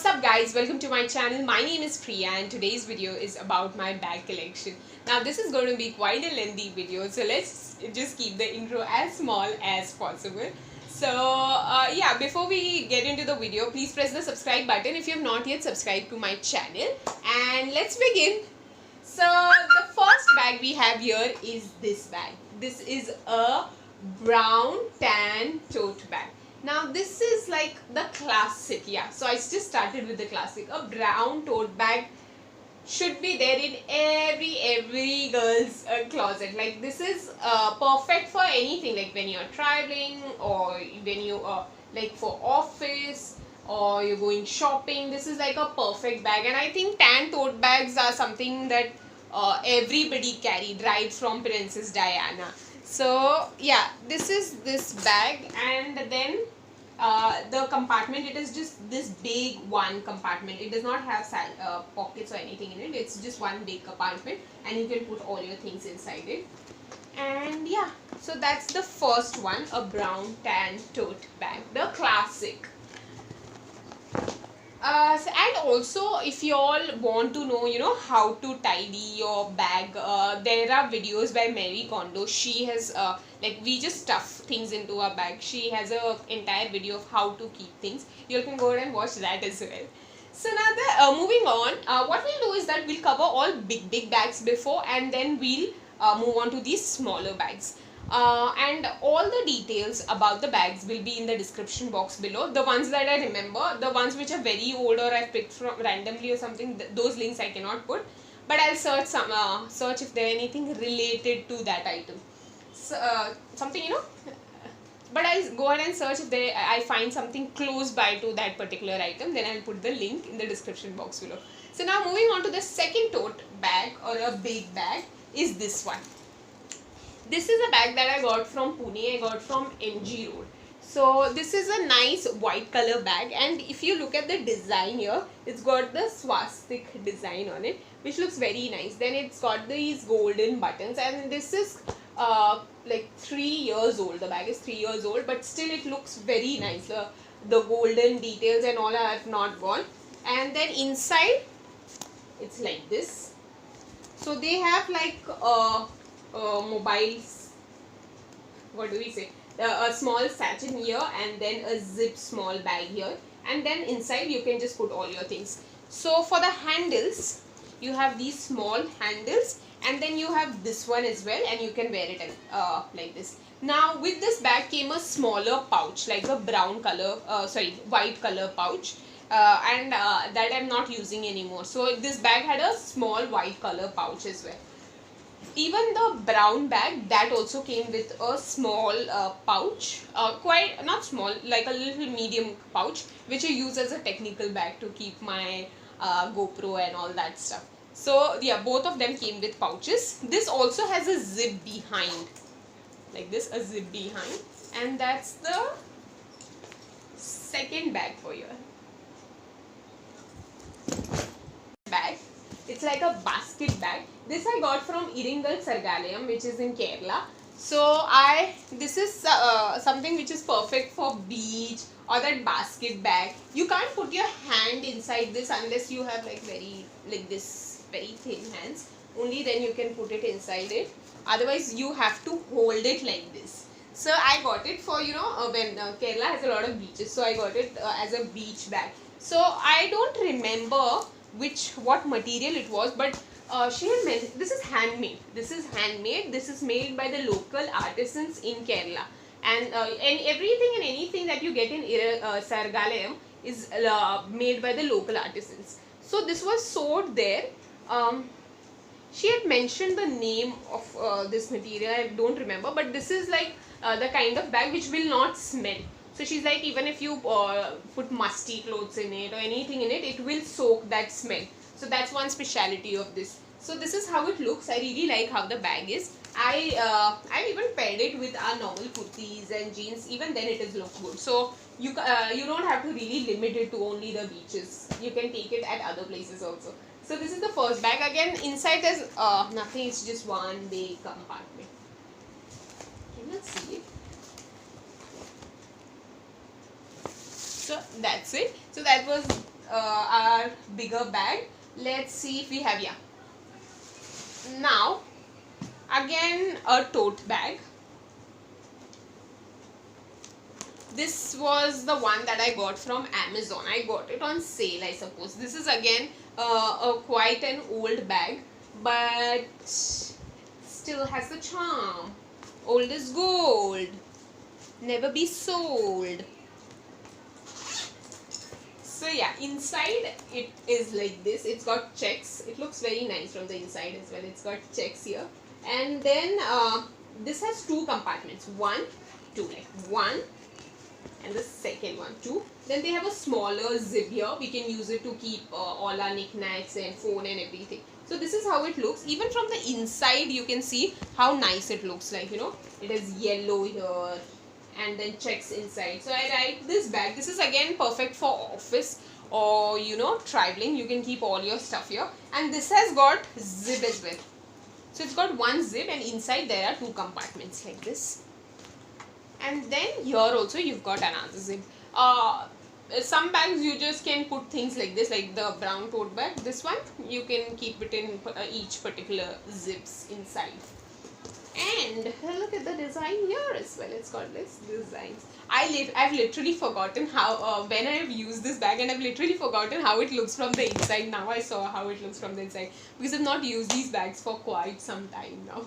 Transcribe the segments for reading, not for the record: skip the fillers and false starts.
What's up guys, welcome to my channel. My name is Priya and today's video is about my bag collection. Now this is going to be quite a lengthy video, so let's just keep the intro as small as possible. So yeah, before we get into the video, please press the subscribe button if you have not yet subscribed to my channel, and let's begin. So the first bag we have here is this bag. This is a brown tan tote bag. Now this is like the classic, yeah. So I just started with the classic. A brown tote bag should be there in every girl's closet. Like this is perfect for anything, like when you're traveling or when you like for office or you're going shopping. This is like a perfect bag, and I think tan tote bags are something that everybody carried right from Princess Diana. So yeah, this is this bag, and then the compartment, it is just this big one compartment. It does not have pockets or anything in it. It's just one big compartment and you can put all your things inside it. And yeah, so that's the first one, a brown tan tote bag, the classic. And also, if you all want to know, how to tidy your bag, there are videos by Marie Kondo. She has, like, we just stuff things into our bag. She has a entire video of how to keep things. You can go ahead and watch that as well. So now, moving on, what we'll do is that we'll cover all big bags before, and then we'll move on to these smaller bags. And all the details about the bags will be in the description box below. The ones that I remember, the ones which are very old or I picked from randomly or something, those links I cannot put, but I'll search if there anything related to that item. So, something, but I'll go ahead and search if I find something close by to that particular item, then I'll put the link in the description box below. So now moving on to the second tote bag or a big bag is this one. This is a bag that I got from Pune. I got from MG Road. So this is a nice white color bag, and if you look at the design here, it's got the swastika design on it, which looks very nice. Then it's got these golden buttons, and this is like 3 years old. The bag is 3 years old, but still it looks very nice. The golden details and all are not gone. And then inside, it's like this. So they have like mobiles, what do we say, a small sachet here, and then a zip small bag here, and then inside you can just put all your things. So for the handles, you have these small handles, and then you have this one as well, and you can wear it like this. Now with this bag came a smaller pouch, like a brown color, white color pouch, and that I'm not using anymore. So this bag had a small white color pouch as well. Even the brown bag, that also came with a small pouch, quite not small, like a little medium pouch, which I use as a technical bag to keep my GoPro and all that stuff. So yeah, both of them came with pouches. This also has a zip behind, like this, a zip behind, and that's the second bag for you. Bag. It's like a basket bag. This I got from Iringal Sargalayam, which is in Kerala. So this is something which is perfect for beach or that basket bag. You can't put your hand inside this unless you have like very thin hands. Only then you can put it inside it. Otherwise you have to hold it like this. So I got it for when Kerala has a lot of beaches. So I got it as a beach bag. So I don't remember what material it was, but she had mentioned this is handmade. This is handmade. This is made by the local artisans in Kerala, and everything and anything that you get in Sargalayam is made by the local artisans. So this was sewed there. She had mentioned the name of this material. I don't remember, but this is like the kind of bag which will not smell. So she's like, even if you put musty clothes in it or anything in it, it will soak that smell. So that's one speciality of this. So this is how it looks. I really like how the bag is. I even paired it with our normal kurtis and jeans. Even then it is look good. So you don't have to really limit it to only the beaches. You can take it at other places also. So this is the first bag. Again, inside there's nothing. It's just one big compartment. Can you see it? So that's it. So that was bigger bag. Let's see if we have, yeah. Now again a tote bag. This was the one that I got from Amazon. I got it on sale, I suppose. This is again quite an old bag, but still has the charm. Old is gold, never be sold. So yeah, inside it is like this. It's got checks. It looks very nice from the inside as well. It's got checks here, and then this has two compartments. One, two, like one, and the second one too. Then they have a smaller zip here. We can use it to keep all our knickknacks and phone and everything. So this is how it looks. Even from the inside you can see how nice it looks like, you know. It is yellow here and then checks inside. So I like this bag. This is again perfect for office or, you know, traveling. You can keep all your stuff here. And this has got zip as well. So it's got one zip and inside there are two compartments like this. And then here also you've got another zip. Some bags you just can put things like this, like the brown tote bag. This one you can keep it in each particular zips inside. And look at the design here as well. It's got this designs. I've literally forgotten how when I've used this bag, and I've literally forgotten how it looks from the inside. Now I saw how it looks from the inside because I've not used these bags for quite some time now.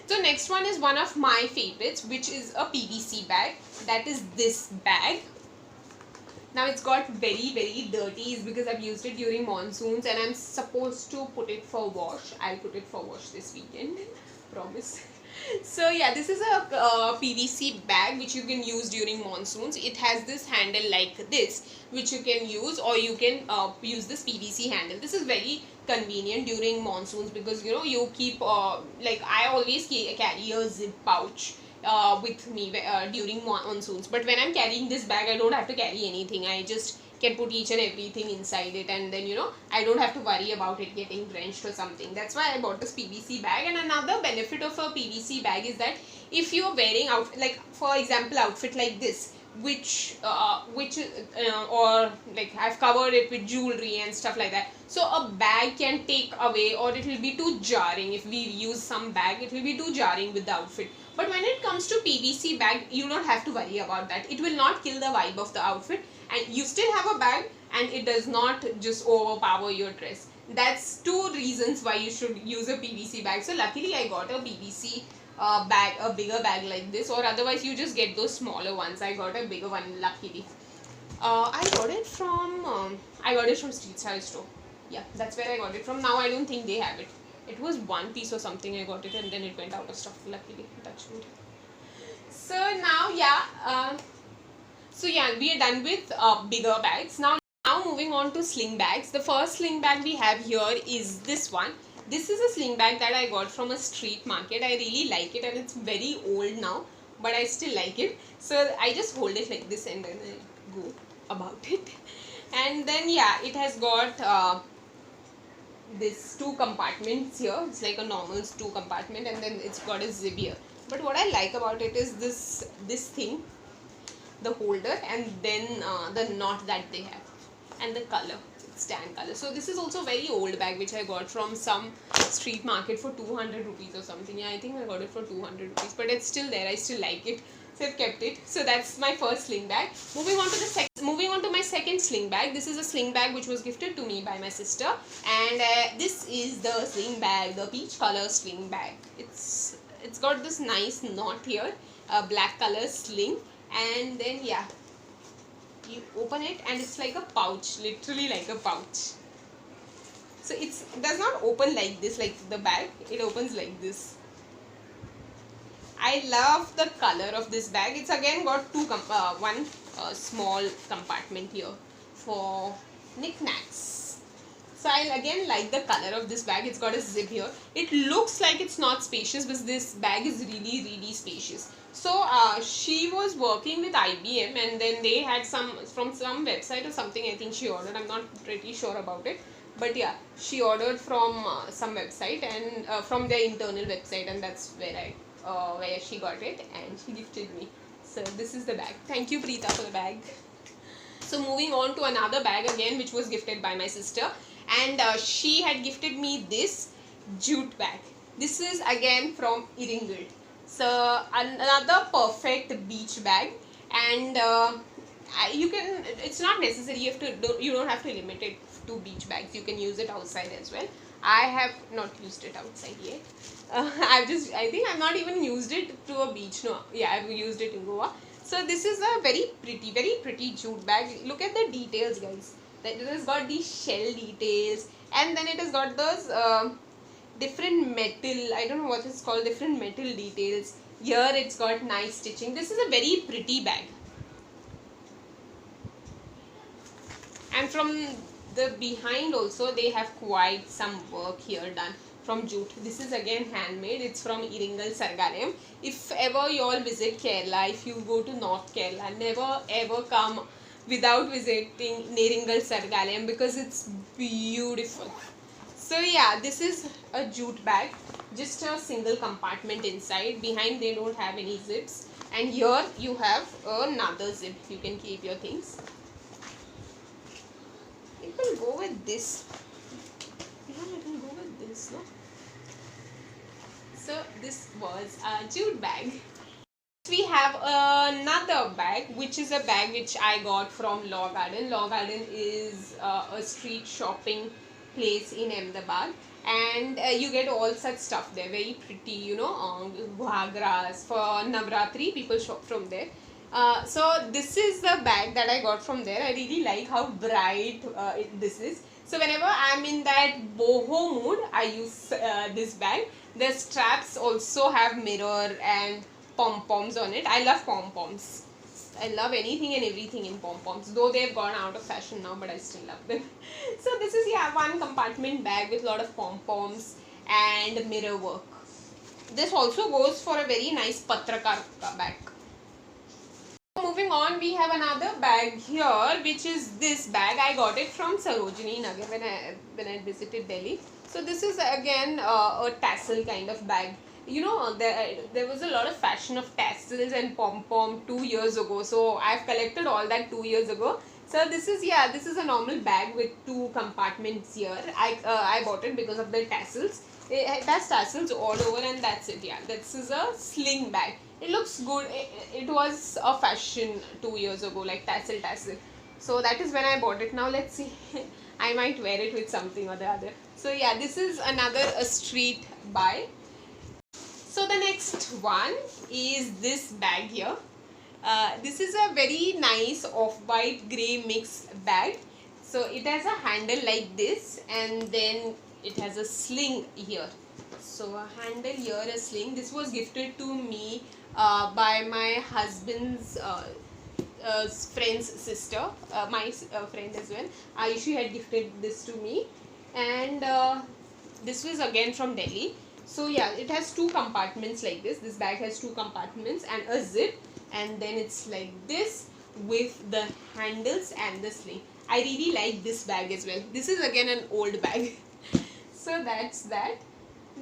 So next one is one of my favorites, which is a PVC bag. That is this bag. Now it's got very dirty because I've used it during monsoons and I'm supposed to put it for wash. I'll put it for wash this weekend, promise. So yeah, this is a PVC bag which you can use during monsoons. It has this handle like this which you can use, or you can use this PVC handle. This is very convenient during monsoons because, you know, you keep like I always carry a zip pouch with me during monsoons, but when I'm carrying this bag I don't have to carry anything. I just can put each and everything inside it, and then, you know, I don't have to worry about it getting drenched or something. That's why I bought this PVC bag. And another benefit of a PVC bag is that if you're wearing out, like for example outfit like this, which or like I've covered it with jewelry and stuff like that, so a bag can take away, or it will be too jarring. If we use some bag, it will be too jarring with the outfit. But when it comes to PVC bag, you don't have to worry about that. It will not kill the vibe of the outfit, and you still have a bag and it does not just overpower your dress. That's two reasons why you should use a PVC bag. So luckily I got a PVC bag, a bigger bag like this, or otherwise you just get those smaller ones. I got a bigger one luckily. I got it from Street Style store. Yeah, that's where I got it from. Now I don't think they have it. It was one piece or something. I got it and then it went out of stock, luckily. Touch wood. So now yeah, we are done with bigger bags. Now moving on to sling bags. The first sling bag we have here is this one. This is a sling bag that I got from a street market. I really like it, and it's very old now, but I still like it. So I just hold it like this and then I go about it. And then yeah, it has got this two compartments here. It's like a normal two compartment, and then it's got a zip here. But what I like about it is this thing, the holder, and then the knot that they have, and the color. It's tan color. So this is also a very old bag which I got from some street market for 200 rupees or something. Yeah, I think I got it for 200 rupees, but it's still there. I still like it, so I've kept it. So that's my first sling bag. Moving on to my second sling bag. This is a sling bag which was gifted to me by my sister, and this is the sling bag, the peach color sling bag. It's got this nice knot here, a black color sling, and then yeah, you open it and it's like a pouch, literally like a pouch. So it does not open like this, like the bag. It opens like this. I love the color of this bag. It's again got one small compartment here for knickknacks. So I again like the color of this bag. It's got a zip here. It looks like it's not spacious, but this bag is really spacious. So she was working with IBM, and then they had from some website or something, I think she ordered. I'm not pretty sure about it, but yeah, she ordered from some website, and from their internal website, and that's where she got it, and she gifted me. So this is the bag. Thank you, Preeta, for the bag. So moving on to another bag again, which was gifted by my sister, and she had gifted me this jute bag. This is again from Iringal. So another perfect beach bag, and you can. It's not necessary. You don't have to limit it to beach bags. You can use it outside as well. I have not used it outside yet. I think I've not even used it to a beach. No, yeah, I've used it in Goa. So this is a very pretty jute bag. Look at the details, guys. That it has got these shell details, and then it has got those different metal. I don't know what it's called. Different metal details. Here it's got nice stitching. This is a very pretty bag. And from the behind also they have quite some work here done from jute. This is again handmade. It's from Iringal Sargalayam. If ever you all visit Kerala, if you go to North Kerala, never ever come without visiting Neringal Sargalayam because it's beautiful. So yeah, this is a jute bag, just a single compartment inside. Behind they don't have any zips, and here you have another zip. You can keep your things. It will go with this. Yeah, it will go with this, no? So this was a jute bag. We have another bag, which is a bag which I got from Law Garden. Law Garden is a street shopping place in Ahmedabad, and you get all such stuff there. Very pretty, you know, ghagras for Navratri. People shop from there. So this is the bag that I got from there. I really like how bright this is. So whenever I'm in that boho mood, I use this bag. The straps also have mirror and pom-poms on it. I love pom-poms. I love anything and everything in pom-poms, though they've gone out of fashion now, but I still love them. So this is, yeah, one compartment bag with a lot of pom-poms and mirror work. This also goes for a very nice Patrakar bag. Moving on, we have another bag here, which is this bag. I got it from Sarojini Nagar when I visited Delhi. So this is again a tassel kind of bag. You know, there was a lot of fashion of tassels and pom-pom 2 years ago. So I've collected all that 2 years ago. So this is, yeah, this is a normal bag with 2 compartments here. I bought it because of the tassels. It has tassels all over, and that's it. Yeah, this is a sling bag. It looks good. It was a fashion 2 years ago, like tassel. So that is when I bought it. Now let's see. I might wear it with something or the other. So yeah, this is another a street buy. So the next one is this bag here. This is a very nice off-white grey mix bag. So it has a handle like this, and then it has a sling here. So a handle here, a sling. This was gifted to me by my husband's friend's sister, my friend as well. Ayushi had gifted this to me, and this was again from Delhi. So yeah, it has 2 compartments like this. This bag has 2 compartments and a zip, and then it's like this with the handles and the sling. I really like this bag as well. This is again an old bag. So that's that.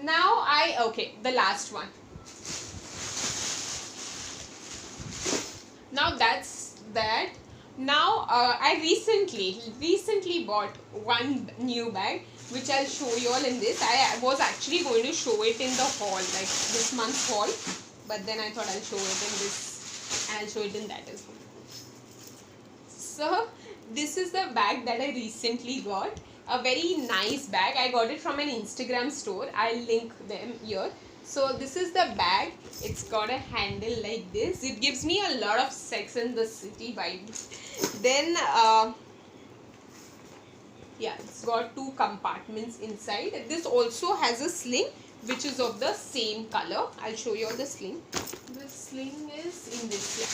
Now okay, the last one. Now that's that. Now I recently bought one new bag, which I'll show you all in this. I was actually going to show it in the haul, like this month's haul, but then I thought I'll show it in this, and I'll show it in that as well. So this is the bag that I recently got. A very nice bag. I got it from an Instagram store. I'll link them here. So this is the bag. It's got a handle like this. It gives me a lot of Sex and the City vibe. Then yeah, it's got 2 compartments inside. This also has a sling, which is of the same color. I'll show you all the sling. The sling is in this. Yeah.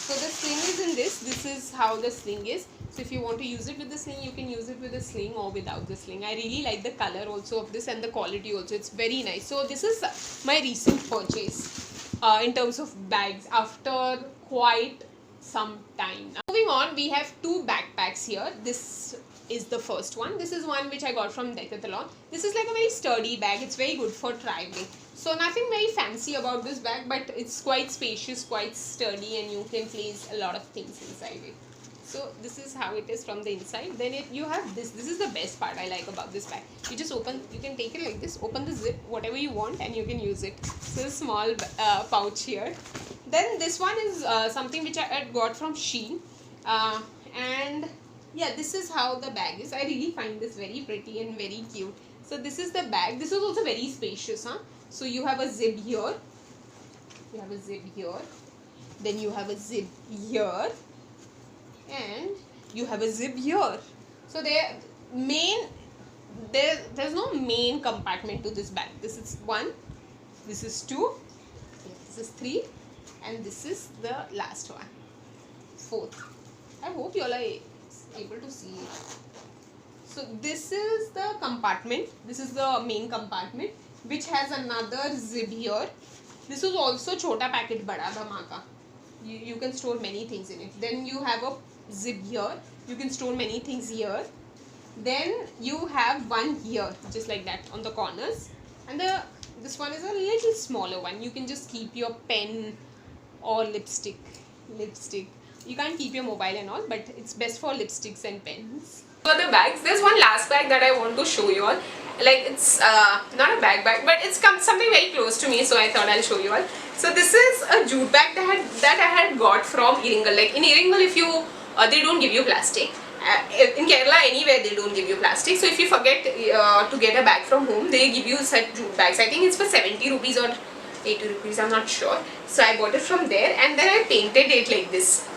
So the sling is in this. This is how the sling is. So if you want to use it with the sling, you can use it with the sling or without the sling. I really like the color also of this, and the quality also. It's very nice. So this is my recent purchase in terms of bags after quite some time. Now, moving on, we have 2 backpacks here. This is the first one. This is one which I got from Decathlon. This is like a very sturdy bag. It's very good for traveling. So nothing very fancy about this bag, but it's quite spacious, quite sturdy, and you can place a lot of things inside it. So this is how it is from the inside. Then you have this. This is the best part I like about this bag. You just open, you can take it like this, open the zip, whatever you want, and you can use it. So a small pouch here. Then this one is something which I had got from Shein. And yeah, this is how the bag is. I really find this very pretty and very cute. So this is the bag. This is also very spacious, huh? So you have a zip here. You have a zip here. Then you have a zip here. And you have a zip here. So there's no main compartment to this bag. This is 1, this is 2, this is 3, and this is the last one, 4th. I hope you all are able to see it. So this is the compartment. This is the main compartment, which has another zip here. This is also chota packet bada dhamaka. You can store many things in it. Then you have a zip here. You can store many things here. Then you have one here, just like that, on the corners. And this one is a little smaller one. You can just keep your pen or lipstick. You can't keep your mobile and all, but it's best for lipsticks and pens. For the bags, there's one last bag that I want to show you all. Like, it's not a bag, but it's something very close to me, so I thought I'll show you all. So this is a jute bag that I had got from Iringal. Like in Iringal, if you they don't give you plastic. In Kerala, anywhere they don't give you plastic. So if you forget to get a bag from home, they give you such jute bags. I think it's for 70 rupees or 80 rupees, I'm not sure. So I bought it from there, and then I painted it like this.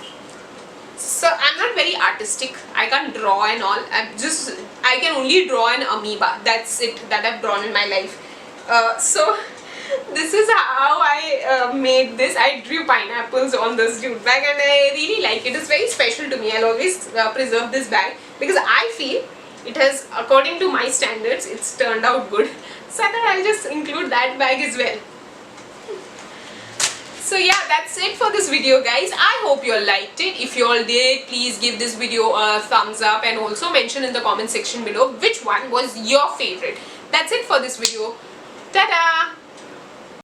So I'm not very artistic. I can't draw and all. I can only draw an amoeba. That's it that I've drawn in my life. So this is how I made this. I drew pineapples on this jute bag, and I really like it. It's very special to me. I'll always preserve this bag because I feel it has, according to my standards, it's turned out good. So I thought I'll just include that bag as well. So yeah, that's it for this video, guys. I hope you all liked it. If you all did, please give this video a thumbs up and also mention in the comment section below which one was your favorite. That's it for this video. Ta-da!